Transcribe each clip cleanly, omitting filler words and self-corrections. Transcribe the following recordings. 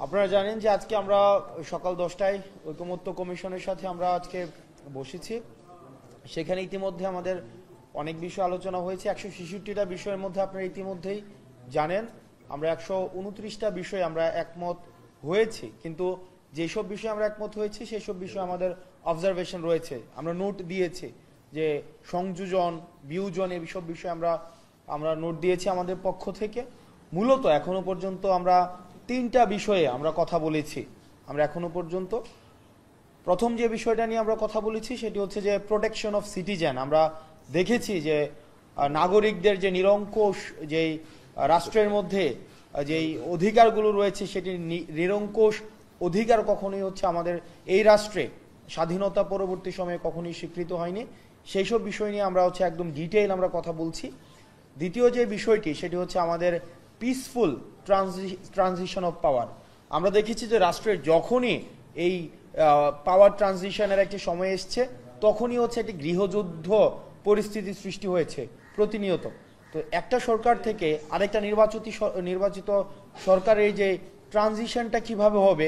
আপনারা জানেন যে আজকে আমরা সকাল 10টায় ঐকমত্য কমিশনের সাথে আমরা আজকে বসেছি। সেখানে ইতিমধ্যে আমাদের অনেক বিষয় আলোচনা হয়েছে। 166টা বিষয়ের মধ্যে আপনারা ইতিমধ্যেই জানেন আমরা 129টা বিষয়ে আমরা একমত হয়েছি, কিন্তু যেসব বিষয়ে আমরা একমত হয়েছি সেই সব বিষয়ে আমাদের অবজারভেশন রয়েছে, আমরা নোট দিয়েছি যে সংযোজন বিয়োজন এইসব বিষয়ে আমরা নোট দিয়েছি আমাদের পক্ষ থেকে। মূলত এখনো পর্যন্ত আমরা 3টা বিষয়ে আমরা কথা বলেছি। আমরা এখনো পর্যন্ত প্রথম যে বিষয়টা নিয়ে আমরা কথা বলেছি সেটি হচ্ছে যে প্রোটেকশন অফ সিটিজেন। আমরা দেখেছি যে নাগরিকদের যে নিরঙ্কুশ যেই রাষ্ট্রের মধ্যে যেই অধিকারগুলো রয়েছে সেটি নিরঙ্কুশ অধিকার কখনোই হচ্ছে আমাদের এই রাষ্ট্রে স্বাধীনতা পরবর্তী সময়ে কখনোই স্বীকৃত হয়নি। সেই সব বিষয় নিয়ে আমরা হচ্ছে একদম ডিটেইল আমরা কথা বলছি। দ্বিতীয় যে বিষয়টি সেটি হচ্ছে আমাদের পিসফুল ট্রানজিশন অফ পাওয়ার। আমরা দেখেছি যে রাষ্ট্রের যখনই এই পাওয়ার ট্রানজিশনের একটি সময় এসছে তখনই হচ্ছে একটি গৃহযুদ্ধ পরিস্থিতি সৃষ্টি হয়েছে প্রতিনিয়ত। তো একটা সরকার থেকে আরেকটা নির্বাচিত সরকারের যে ট্রানজিশনটা কিভাবে হবে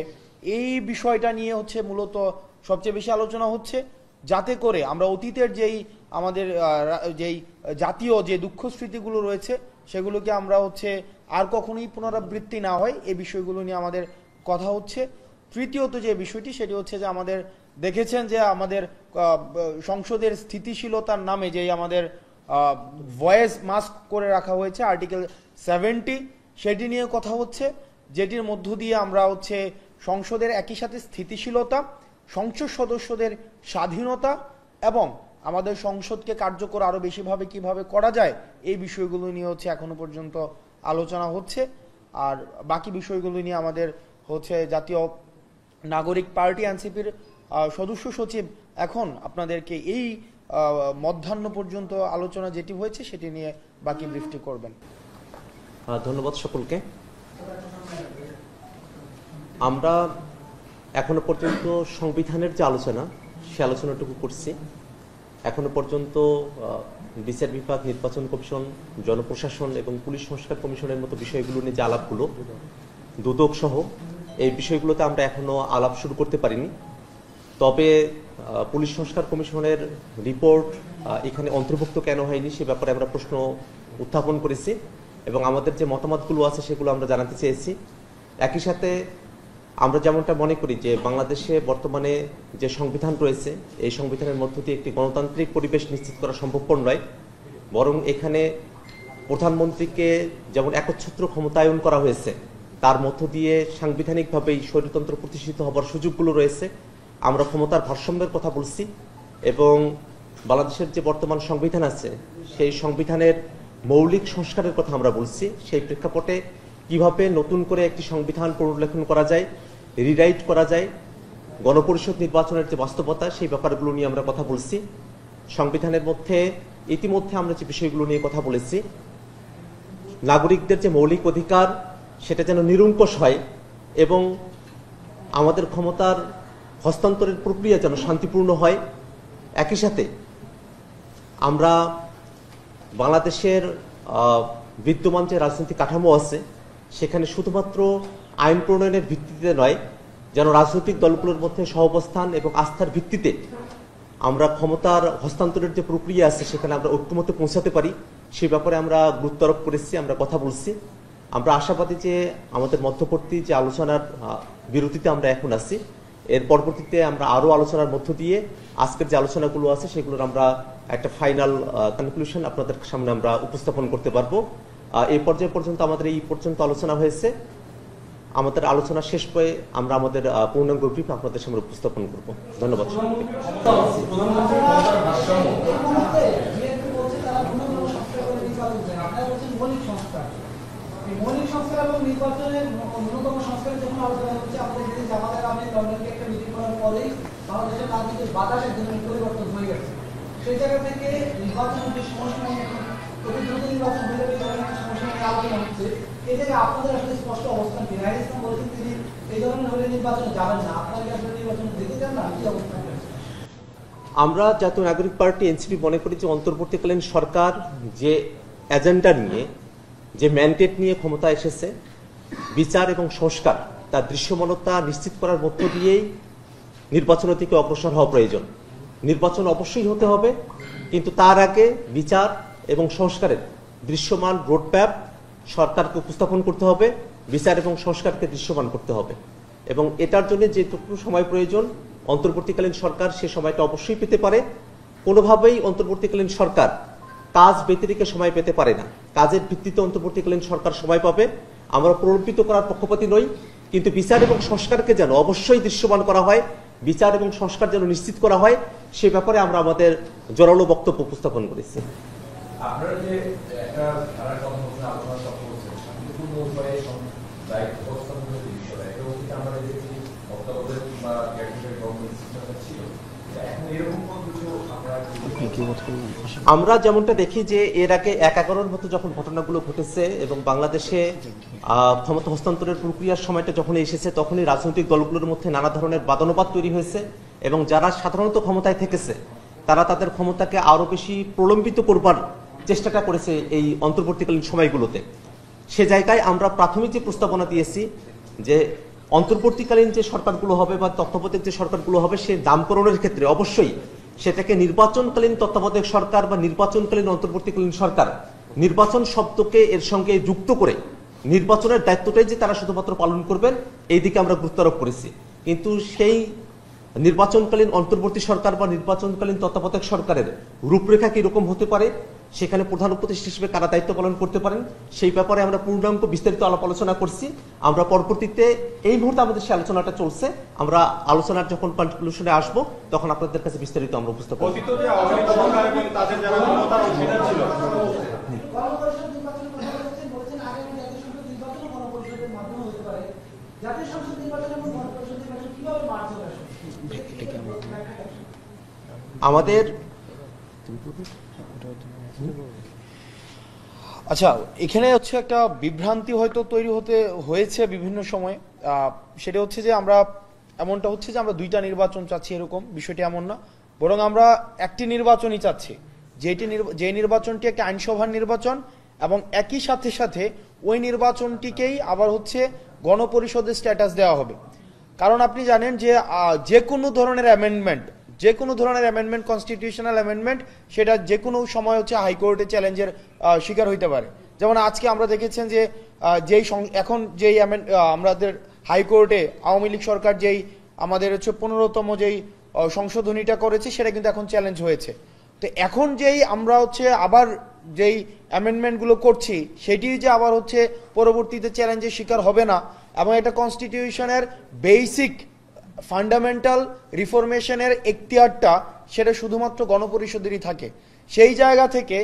এই বিষয়টা নিয়ে হচ্ছে মূলত সবচেয়ে বেশি আলোচনা হচ্ছে, যাতে করে আমরা অতীতের যেই আমাদের যেই জাতীয় যে দুঃখ স্মৃতিগুলো রয়েছে সেগুলোকে আমরা হচ্ছে আর কখনোই পুনরাবৃত্তি না হয় এই বিষয়গুলো নিয়ে আমাদের কথা হচ্ছে। তৃতীয়ত যে বিষয়টি সেটি হচ্ছে যে আমাদের দেখেছেন যে আমাদের সংসদের স্থিতিশীলতার নামে যেই আমাদের ভয়েস মাস্ক করে রাখা হয়েছে আর্টিকেল 70, সেটি নিয়ে কথা হচ্ছে, যেটির মধ্য দিয়ে আমরা হচ্ছে সংসদের একই সাথে স্থিতিশীলতা, সংসদ সদস্যদের স্বাধীনতা এবং আমাদের সংসদকে কার্যকর আরো বেশিভাবে কিভাবে করা যায় এই বিষয়গুলো নিয়ে হচ্ছে এখনো পর্যন্ত আলোচনা হচ্ছে। আর বাকি বিষয়গুলো নিয়ে আমাদের হচ্ছে জাতীয় নাগরিক পার্টি এনসিপির সদস্য সচিব এখন আপনাদেরকে এই মধ্যাহ্ন পর্যন্ত আলোচনা যেটি হয়েছে সেটি নিয়ে বাকি ব্রিফটি করবেন। ধন্যবাদ সকলকে। আমরা এখনো পর্যন্ত সংবিধানের যে আলোচনা সে আলোচনাটুকু করছি। এখনো পর্যন্ত বিচার বিভাগ, নির্বাচন কমিশন, জনপ্রশাসন এবং পুলিশ সংস্কার কমিশনের মতো বিষয়গুলো নিয়ে যে আলাপগুলো, দুদক সহ এই বিষয়গুলোতে আমরা এখনো আলাপ শুরু করতে পারিনি। তবে পুলিশ সংস্কার কমিশনের রিপোর্ট এখানে অন্তর্ভুক্ত কেন হয়নি সে ব্যাপারে আমরা প্রশ্ন উত্থাপন করেছি এবং আমাদের যে মতামতগুলো আছে সেগুলো আমরা জানাতে চেয়েছি। একই সাথে আমরা যেমনটা মনে করি যে বাংলাদেশে বর্তমানে যে সংবিধান রয়েছে এই সংবিধানের মধ্য দিয়ে একটি গণতান্ত্রিক পরিবেশ নিশ্চিত করা সম্ভবপর নয়, বরং এখানে প্রধানমন্ত্রীকে যেমন একচ্ছত্র ক্ষমতায়ন করা হয়েছে তার মধ্য দিয়ে সাংবিধানিকভাবেই স্বৈরতন্ত্র প্রতিষ্ঠিত হবার সুযোগগুলো রয়েছে। আমরা ক্ষমতার ভারসাম্যের কথা বলছি এবং বাংলাদেশের যে বর্তমান সংবিধান আছে সেই সংবিধানের মৌলিক সংস্কারের কথা আমরা বলছি। সেই প্রেক্ষাপটে কিভাবে নতুন করে একটি সংবিধান পুনর্লেখন করা যায়, রিরাইট করা যায়, গণপরিষদ নির্বাচনের যে বাস্তবতা সেই ব্যাপারগুলো নিয়ে আমরা কথা বলছি। সংবিধানের মধ্যে ইতিমধ্যে আমরা যে বিষয়গুলো নিয়ে কথা বলেছি, নাগরিকদের যে মৌলিক অধিকার সেটা যেন নিরঙ্কুশ হয় এবং আমাদের ক্ষমতার হস্তান্তরের প্রক্রিয়া যেন শান্তিপূর্ণ হয়। একই সাথে আমরা বাংলাদেশের বিদ্যমান যে রাজনৈতিক কাঠামো আছে সেখানে শুধুমাত্র আইন প্রণয়নের ভিত্তিতে নয়, যেন রাজনৈতিক দলগুলোর মধ্যে সহাবস্থান এবং আস্থার ভিত্তিতে আমরা ক্ষমতার হস্তান্তরের যে প্রক্রিয়া আছে সেখানে আমরা ঐক্যমত্যে পৌঁছাতে পারি সেই ব্যাপারে আমরা গুরুত্ব আরোপ করেছি, আমরা কথা বলছি। আমরা আশাবাদী যে আমাদের মধ্যবর্তী যে আলোচনার বিরতিতে আমরা এখন আছি এর পরবর্তীতে আমরা আরো আলোচনার মধ্য দিয়ে আজকের যে আলোচনাগুলো আছে সেগুলোর আমরা একটা ফাইনাল কনক্লুশন আপনাদের সামনে আমরা উপস্থাপন করতে পারবো। এই পর্যায়ে পর্যন্ত আমাদের এই পর্যন্ত আলোচনা হয়েছে। আমাদের আলোচনা শেষ হয়ে আমরা আমাদের পূর্ণাঙ্গ ব্রিফ আপনাদের সামনে উপস্থাপন করব। ধন্যবাদ। মৌলিক সংস্কার এবং নির্বাচনের ন্যূনতম সংস্কারের জন্য আলোচনা হচ্ছে। আমাদের যদি জামাতের আপনি লন্ডনকে একটা মিটিং করার পরেই বাংলাদেশের রাজনীতির বাতাস একদম পরিবর্তন হয়ে গেছে। সেই জায়গা থেকে নির্বাচনের যে সমস্যা অতি দ্রুত নির্বাচন হয়ে যাবে ধরনের একটা সমস্যা নিয়ে আলোচনা হচ্ছে। এই জায়গায় আপনাদের আসলে স্পষ্ট অবস্থান কি? রাহিদ ইসলাম বলেছেন তিনি এই ধরনের হলে নির্বাচনে যাবেন না, আপনারা কি আসলে নির্বাচনে যেতে চান না, কি অবস্থান? আমরা জাতীয় নাগরিক পার্টি এনসিপি মনে করি যে অন্তর্বর্তীকালীন সরকার যে এজেন্ডা নিয়ে, যে ম্যান্ডেট নিয়ে ক্ষমতা এসেছে, বিচার এবং সংস্কার তার দৃশ্যমানতা নিশ্চিত করার মধ্য দিয়েই নির্বাচনের দিকে অগ্রসর হওয়া প্রয়োজন। নির্বাচন অবশ্যই হতে হবে, কিন্তু তার আগে বিচার এবং সংস্কারের দৃশ্যমান রোডম্যাপ সরকারকে উপস্থাপন করতে হবে, বিচার এবং সংস্কারকে দৃশ্যমান করতে হবে। এবং এটার জন্য যেটুকু সময় প্রয়োজন অন্তর্বর্তীকালীন সরকার সে সময়টা অবশ্যই পেতে পারে। কোনোভাবেই অন্তর্বর্তীকালীন সরকার কাজ ব্যতিরেকে সময় পেতে পারে না। কাজের ভিত্তিতে অন্তর্বর্তীকালীন সরকার সময় পাবে। আমরা প্রলম্বিত করার পক্ষপাতী নই, কিন্তু বিচার এবং সংস্কারকে যেন অবশ্যই দৃশ্যমান করা হয়, বিচার এবং সংস্কার যেন নিশ্চিত করা হয়, সে ব্যাপারে আমরা আমাদের জোরালো বক্তব্য উপস্থাপন করেছি। আপনারা যে একটা ধারার কথা বলছেন, আলোচনা সফল করছেন, শান্তিপূর্ণ উপায়ে দায়িত্ব উপস্থাপনের যে বিষয়টা, এটা অতীতে আমরা দেখেছি তত্ত্বাবধায়ক বা ক্যাবিনেট গভর্নমেন্ট সিস্টেমটা ছিল। এখন এরকম কোনো কিছু আমরা যেমনটা দেখি যে এর আগে ১/১১-র মতো যখন ঘটনাগুলো ঘটেছে এবং বাংলাদেশে ক্ষমতা হস্তান্তরের প্রক্রিয়ার সময়টা যখন এসেছে, তখনই রাজনৈতিক দলগুলোর মধ্যে নানা ধরনের বাদানুবাদ তৈরি হয়েছে এবং যারা সাধারণত ক্ষমতায় থেকেছে তারা তাদের ক্ষমতাকে আরো বেশি প্রলম্বিত করবার চেষ্টাটা করেছে এই অন্তর্বর্তীকালীন সময়গুলোতে। সে জায়গায় আমরা প্রাথমিক যে প্রস্তাবনা দিয়েছি যে অন্তর্বর্তীকালীন যে সরকারগুলো হবে বা তত্ত্বাবধায়ক যে সরকারগুলো হবে, সে নামকরণের ক্ষেত্রে অবশ্যই সেটাকে নির্বাচনকালীন তত্ত্বাবধায়ক সরকার বা নির্বাচনকালীন অন্তর্বর্তীকালীন সরকার, নির্বাচন শব্দকে এর সঙ্গে যুক্ত করে নির্বাচনের দায়িত্বটাই যে তারা শুধুমাত্র পালন করবেন এই দিকে আমরা গুরুত্ব আরোপ করেছি। কিন্তু সেই নির্বাচনকালীন অন্তর্বর্তী সরকার বা নির্বাচনকালীন তত্ত্বাবধায়ক সরকারের রূপরেখা কিরকম হতে পারে, সেখানে প্রধান উপদেষ্টা হিসেবে কারা দায়িত্ব পালন করতে পারেন, সেই ব্যাপারে আমরা পূর্ণাঙ্গ বিস্তারিত আলাপ আলোচনা করছি। আমরা পরবর্তীতে এই মুহূর্তে আমাদের সেই আলোচনাটা চলছে, আমরা আলোচনার যখন কনক্লুশনে আসব তখন আপনাদের কাছে বিস্তারিত আমরা উপস্থাপন করব। গণপরিষদ নির্বাচনের কথা বলেছেন, আগামী জাতীয় সংসদ নির্বাচন গণপরিষদের মাধ্যমে হতে পারে। জাতীয় সংসদ নির্বাচন এবং গণপরিষদ নির্বাচন কিভাবে মার্চ হবে? আমাদের আচ্ছা, এখানে হচ্ছে একটা বিভ্রান্তি হয়তো তৈরি হয়েছে বিভিন্ন সময়। সেটা হচ্ছে যে আমরা এমনটা হচ্ছে যে আমরা দুইটা নির্বাচন চাচ্ছি, এরকম বিষয়টি এমন না, বরং আমরা একটি নির্বাচনই চাচ্ছি, যে নির্বাচনটি একটা আইনসভার নির্বাচন এবং একই সাথে সাথে ওই নির্বাচনটিকেই আবার হচ্ছে গণপরিষদের স্ট্যাটাস দেওয়া হবে। কারণ আপনি জানেন যে যে কোনো ধরনের অ্যামেন্ডমেন্ট কনস্টিটিউশনাল অ্যামেন্ডমেন্ট, সেটা যে কোনো সময় হচ্ছে হাইকোর্টে চ্যালেঞ্জের শিকার হইতে পারে। যেমন আজকে আমরা দেখেছেন যে এখন যেই আমাদের হাইকোর্টে আওয়ামী লীগ সরকার যেই আমাদের হচ্ছে 15তম যেই সংশোধনীটা করেছে, সেটা কিন্তু এখন চ্যালেঞ্জ হয়েছে। তো এখন যেই আমরা হচ্ছে আবার যেই অ্যামেন্ডমেন্টগুলো করছি, সেটি যে আবার হচ্ছে পরবর্তীতে চ্যালেঞ্জের শিকার হবে না, এবং এটা কনস্টিটিউশনের বেসিক ফান্ডামেন্টাল রিফরমেশনের এখতিয়ারটা সেটা শুধুমাত্র গণপরিষদেরই থাকে। সেই জায়গা থেকে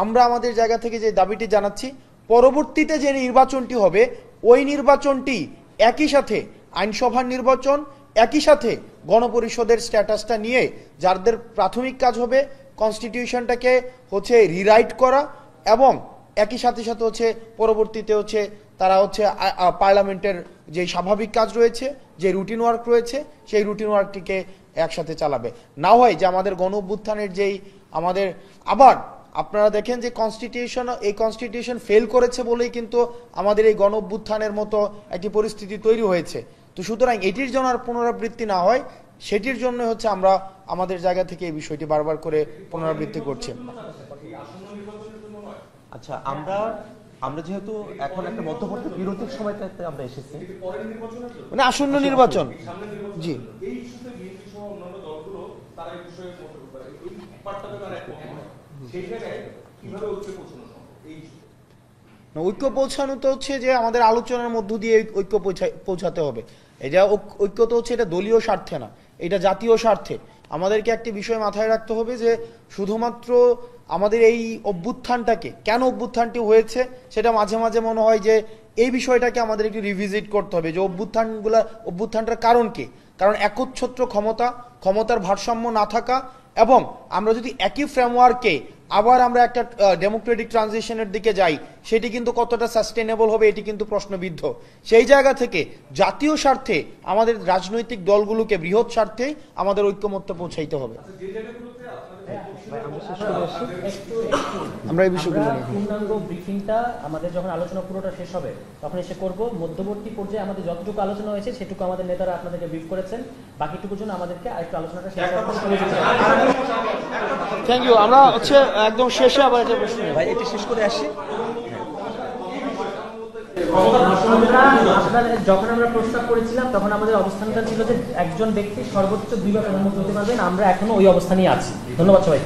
আমরা আমাদের জায়গা থেকে যে দাবিটি জানাচ্ছি, পরবর্তীতে যে নির্বাচনটি হবে ওই নির্বাচনটি একই সাথে আইনসভার নির্বাচন, একই সাথে গণপরিষদের স্ট্যাটাসটা নিয়ে যাদের প্রাথমিক কাজ হবে কনস্টিটিউশনটাকে হচ্ছে রিরাইট করা, এবং একই সাথে সাথে হচ্ছে পরবর্তীতে হচ্ছে তারা হচ্ছে পার্লামেন্টের যে স্বাভাবিক কাজ রয়েছে, যে রুটিন ওয়ার্ক রয়েছে, সেই রুটিন ওয়ার্কটিকে একসাথে চালাবে। না হয় যে আমাদের গণ অভ্যুত্থানের যেই আমাদের আবার আপনারা দেখেন যে কনস্টিটিউশন ফেল করেছে বলেই কিন্তু আমাদের এই গণ অভ্যুত্থানের মতো একটি পরিস্থিতি তৈরি হয়েছে। তো সুতরাং এটির জন্য আর পুনরাবৃত্তি না হয়, সেটির জন্য হচ্ছে আমরা আমাদের জায়গা থেকে এই বিষয়টি বারবার করে পুনরাবৃত্তি করছি। আচ্ছা, আমরা যেহেতু এখন একটা মধ্যবর্তী বিরতির সময়টাতে আমরা এসেছি, মানে আসন্ন নির্বাচন, জি, ঐক্য পৌঁছানো তো হচ্ছে যে আমাদের আলোচনার মধ্য দিয়ে ঐক্য পৌঁছাতে হবে। এটা ঐক্য তো হচ্ছে এটা দলীয় স্বার্থে না, এটা জাতীয় স্বার্থে। আমাদেরকে একটি বিষয় মাথায় রাখতে হবে যে শুধুমাত্র আমাদের এই অভ্যুত্থানটাকে, কেন অভ্যুত্থানটি হয়েছে সেটা মাঝে মাঝে মনে হয় যে এই বিষয়টাকে আমাদের একটু রিভিজিট করতে হবে, যে অভ্যুত্থানটার কারণ কি। কারণ একচ্ছত্র ক্ষমতার ভারসাম্য না থাকা, এবং আমরা যদি একই ফ্রেমওয়ার্কে আবার আমরা একটা ডেমোক্রেটিক ট্রানজিশনের দিকে যাই, সেটি কিন্তু কতটা সাস্টেনেবল হবে এটি কিন্তু প্রশ্নবিদ্ধ। সেই জায়গা থেকে জাতীয় স্বার্থে আমাদের রাজনৈতিক দলগুলোকে বৃহৎ স্বার্থে আমাদের ঐক্যমত্যে পৌঁছাইতে হবে। আমরা এই বিষয়গুলো আমরা নিয়ে পূর্ণাঙ্গ ব্রিফিংটা আমাদের যখন আলোচনা পুরোটা শেষ হবে তখন এসে করব। মধ্যবর্তী পর্যায়ে আমাদের যতটুকু আলোচনা হয়েছে সেটুকু আমাদের নেতারা আপনাদেরকে ব্রিফ করেছেন, বাকিটুকুর জন্য আমাদেরকে আরেকটু আলোচনাটা শেষ করতে হবে। Thank you. আমরা হচ্ছে একদম শেষে আবার একটা প্রশ্ন নেব। ভাই এটা শেষ করে আসি। যখন আমরা প্রস্তাব করেছিলাম তখন আমাদের অবস্থানটা ছিল যে একজন ব্যক্তি সর্বোচ্চ 2 বার প্রধানমন্ত্রী হতে পারবেন। আমরা এখনো ওই অবস্থানেই আছি। ধন্যবাদ সবাই।